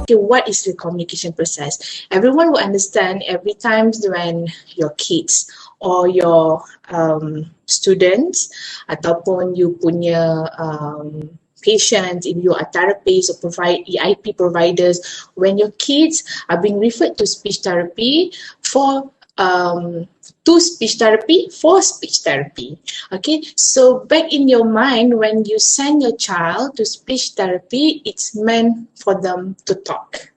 Okay, what is the communication process? Everyone will understand every time when your kids or your students ataupun you punya patients, if you are therapists or EIP providers, when your kids are being referred to speech therapy to speech therapy for speech therapy. Okay, so back in your mind, when you send your child to speech therapy, it's meant for them to talk.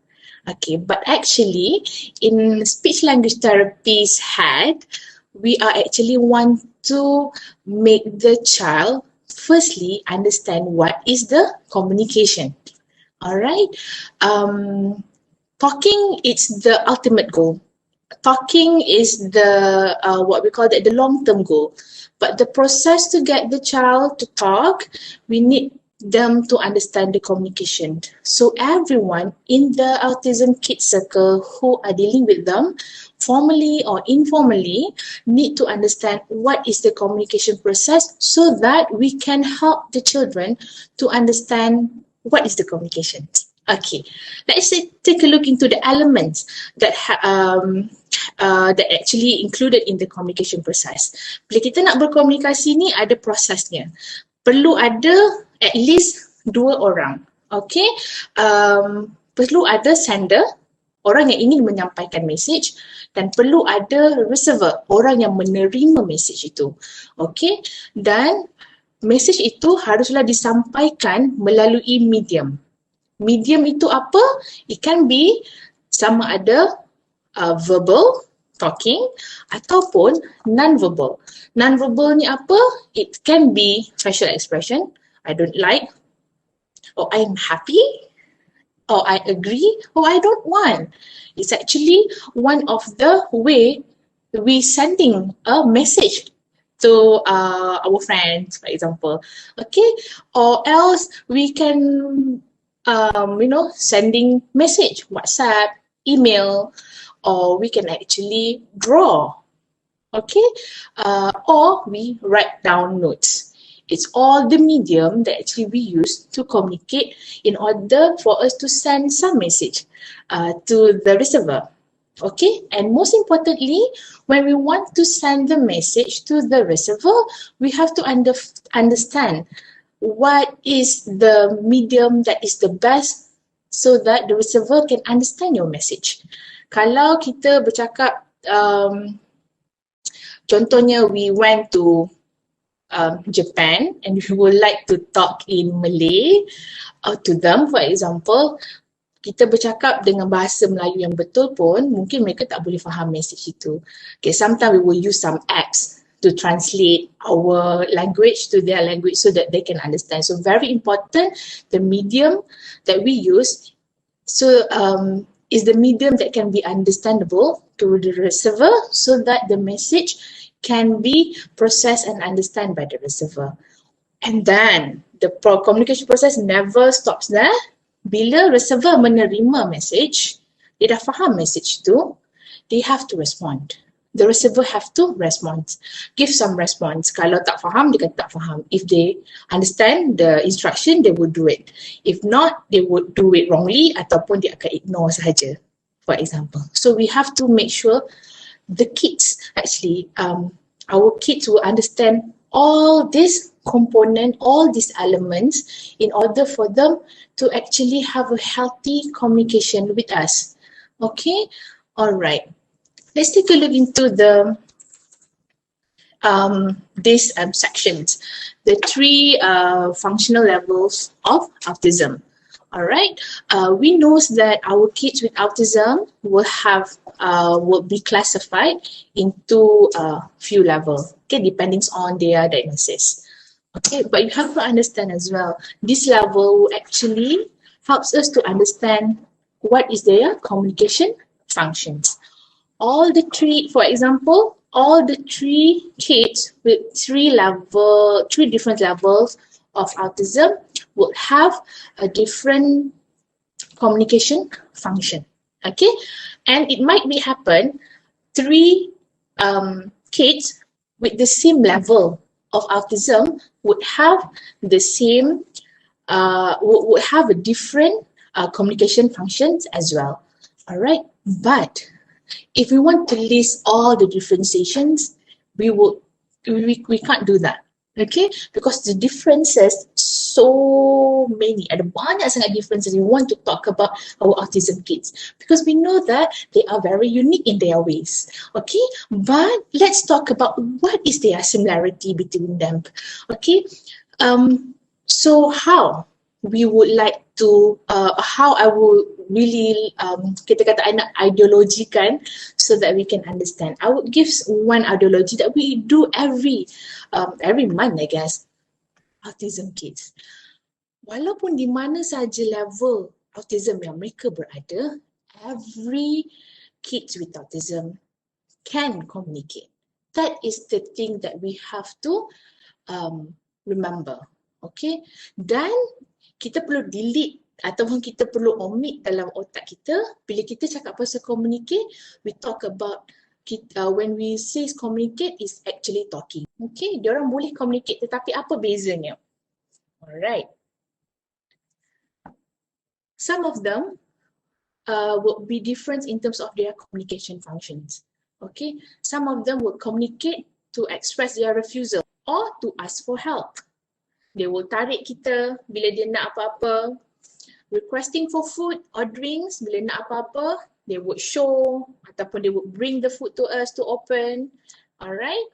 Okay, but actually in speech language therapies head, we are actually want to make the child firstly understand what is the communication. All right, talking is the ultimate goal. Talking is the what we call the long-term goal, but the process to get the child to talk, we need them to understand the communication. So everyone in the autism kids circle who are dealing with them, formally or informally, need to understand what is the communication process so that we can help the children to understand what is the communication. Okay, let's take a look into the elements that that actually included in the communication process. Bila kita nak berkomunikasi ni ada prosesnya. Perlu ada at least 2 orang. Okay, perlu ada sender, orang yang ingin menyampaikan message, dan perlu ada receiver, orang yang menerima message itu. Okay, dan message itu haruslah disampaikan melalui medium. Medium itu apa? It can be sama ada verbal, talking, ataupun non-verbal. Non-verbal ni apa? It can be facial expression, I don't like, or I'm happy, or I agree, or I don't want. It's actually one of the way we sending a message to our friends, for example. Okay, or else we can sending message, WhatsApp, email, or we can actually draw, okay, or we write down notes. It's all the medium that actually we use to communicate in order for us to send some message to the receiver. Okay, and most importantly, when we want to send the message to the receiver, we have to understand what is the medium that is the best so that the receiver can understand your message. Kalau kita bercakap, contohnya we went to Japan and we would like to talk in Malay to them, for example, kita bercakap dengan bahasa Melayu yang betul pun, mungkin mereka tak boleh faham message itu. Okay, sometimes we will use some apps to translate our language to their language so that they can understand. So very important, the medium that we use is the medium that can be understandable to the receiver so that the message can be processed and understood by the receiver. And then the communication process never stops there. Bila receiver menerima message, dia dah faham message tu, they have to respond. The receiver have to respond, give some response. Kalau tak faham, dia kata tak faham. If they understand the instruction, they would do it. If not, they would do it wrongly ataupun dia akan ignore sahaja, for example. So we have to make sure the kids actually, our kids will understand all these components, all these elements in order for them to actually have a healthy communication with us. Okay, all right. Let's take a look into the these sections, the 3 functional levels of autism. All right, we know that our kids with autism will be classified into a few levels. Okay, depending on their diagnosis. Okay, but you have to understand as well, this level actually helps us to understand what is their communication functions. All the 3, for example, all the 3 kids with 3 different levels of autism will have a different communication function. Okay, and it might be happen 3 kids with the same level of autism would have the same would have a different communication functions as well. All right, but if we want to list all the differentiations, we can't do that. Okay, because the differences so many, ada banyak sangat differences. We want to talk about our autism kids because we know that they are very unique in their ways. Okay, but let's talk about what is their similarity between them. Okay, so how we would like to, how I would really, kita kata I nak ideologikan so that we can understand. I would give one ideology that we do every month, I guess. Autism kids. Walaupun di mana saja level autism yang mereka berada, every kids with autism can communicate. That is the thing that we have to remember. Okay, dan kita perlu delete ataupun kita perlu omit dalam otak kita bila kita cakap pasal communicate, we talk about when we say communicate is actually talking. Okay, diorang boleh communicate tetapi apa bezanya? Alright. Some of them will be different in terms of their communication functions. Okay, some of them will communicate to express their refusal or to ask for help. Dia will tarik kita bila dia nak apa-apa. Requesting for food or drinks, bila nak apa-apa, they would show ataupun they would bring the food to us to open. Alright?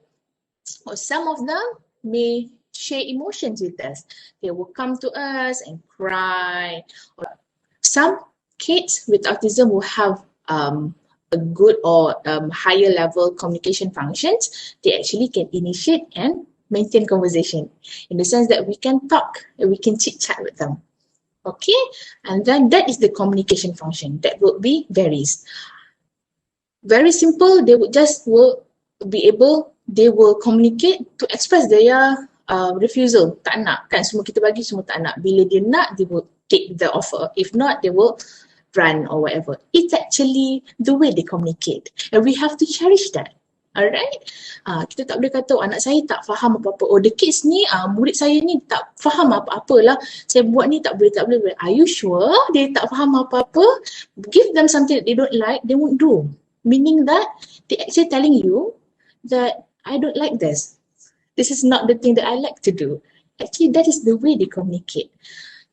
Or some of them may share emotions with us. They will come to us and cry. Or some kids with autism will have a good or higher level communication functions. They actually can initiate and maintain conversation in the sense that we can talk and we can chit chat with them. Okay, and then that is the communication function that will be varies. Very simple, they would just they will communicate to express their refusal. Tak nak, kan semua kita bagi semua tak nak. Bila dia nak, they will take the offer. If not, they will run or whatever. It's actually the way they communicate and we have to cherish that. Alright, kita tak boleh kata anak saya tak faham apa-apa. Oh, the kids ni, murid saya ni tak faham apa-apa lah. Saya buat ni tak boleh. Are you sure they tak faham apa-apa? Give them something that they don't like, they won't do. Meaning that they actually telling you that I don't like this. This is not the thing that I like to do. Actually, that is the way they communicate.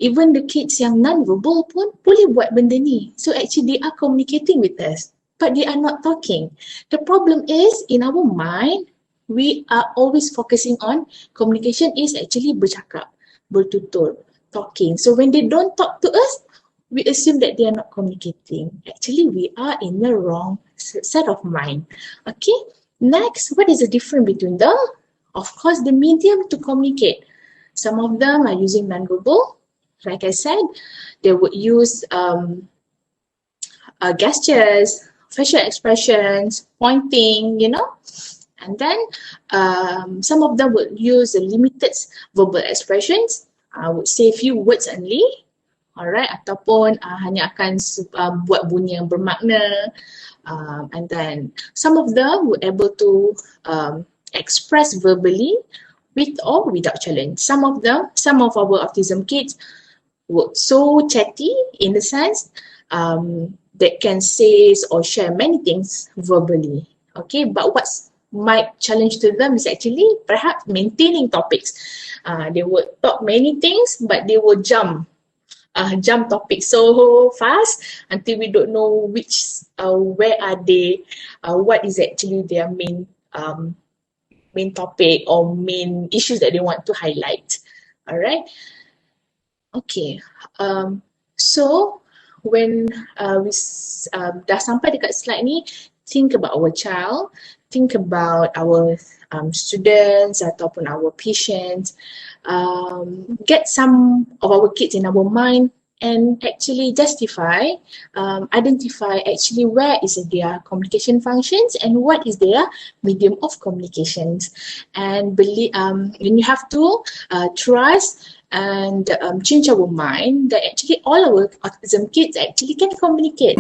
Even the kids yang non-verbal pun boleh buat benda ni. So actually they are communicating with us. But they are not talking. The problem is in our mind, we are always focusing on communication is actually bercakap, bertutur, talking. So when they don't talk to us, we assume that they are not communicating. Actually, we are in the wrong set of mind. Okay, next, what is the difference between them? Of course, the medium to communicate. Some of them are using non-verbal. Like I said, they would use gestures, facial expressions, pointing, you know. And then some of them would use limited verbal expressions. I would say a few words only. Alright, ataupun hanya akan buat bunyi yang bermakna. And then some of them would able to express verbally with or without challenge. Some of our autism kids were so chatty in the sense that can say or share many things verbally. Okay, but what's might challenge to them is actually perhaps maintaining topics. They would talk many things, but they will jump topics so fast until we don't know which where are they, what is actually their main topic or main issues that they want to highlight. All right. Okay. So when we dah sampai dekat slide ni, think about our child, think about our students ataupun our patients, get some of our kids in our mind and actually justify, identify actually where is their communication functions and what is their medium of communications. And believe, you have to trust and change our mind that actually all our autism kids actually can communicate.